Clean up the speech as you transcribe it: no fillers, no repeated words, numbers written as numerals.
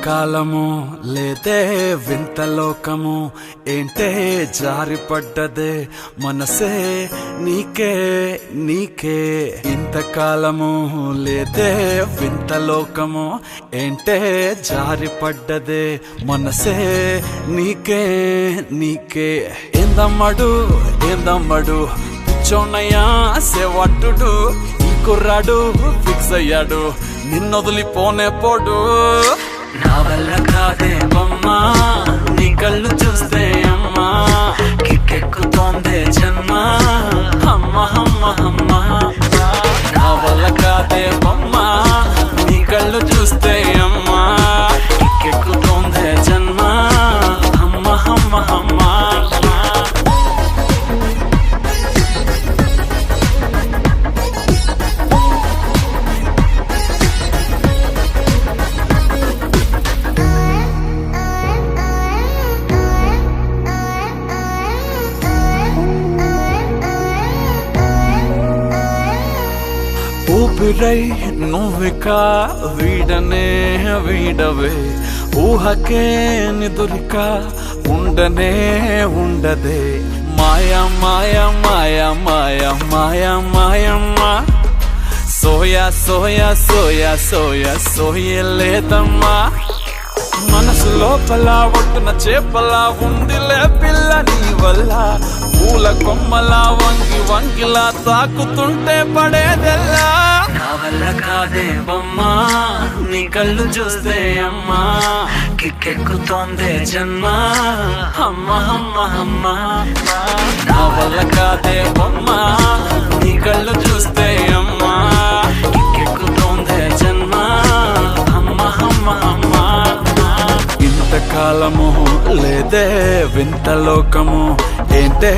ఇంతకాలము లేదే వింత లోకము ఏంటే జారిపడ్డదే మనసే నీకే నీకే. ఇంతకాలము లేదే వింత లోకము ఏంటే జారిపడ్డదే మనసే నీకే నీకే. ఏందమ్మడు ఏందమ్మడు పిచ్చోన్నయ్యా సేవట్టుడు ఈ కుర్రాడు ఫిక్స్ అయ్యాడు నిన్నొదిలిపోనే పోడు. నా వల్ల కాదే బొమ్మా నీ కళ్ళు చూస్తే అమ్మా కిక్కెక్కుతోందే జన్మ అమ్మ అమ్మ అమ్మ. నా వల్ల కాదే బొమ్మా నీ కళ్ళు చూస్తే అమ్మా కిక్కెక్కుతోందే జన్మ అమ్మ అమ్మ అమ్మ. ఊపిరై నువ్విక వీడనే వీడవే ఊహకే నిదురిక ఉండనే ఉండదే. మాయా మాయా మాయా మాయా మాయా మాయమ్మ సోయా సోయా సోయా సోయా సోయలేదమ్మా. మనసు లోపల ఒట్టున చేపలా ఉందిలే పిల్ల నీ వల్ల పూల కొమ్మలా వంగి వంగిలా తాకుతుంటే పడేదెల్లా. నా వల్ల కాదే బొమ్మా నీ కళ్ళు చూస్తే అమ్మా కిక్కెక్కుతోందే జన్మ అమ్మ అమ్మ అమ్మ. నా వల్ల కాదే బొమ్మా నీ కళ్ళు చూస్తే అమ్మా కిక్కెక్కుతోందే జన్మ అమ్మ అమ్మ అమ్మ. ఇంతకాలము లేదే వింత లోకము ఏంటే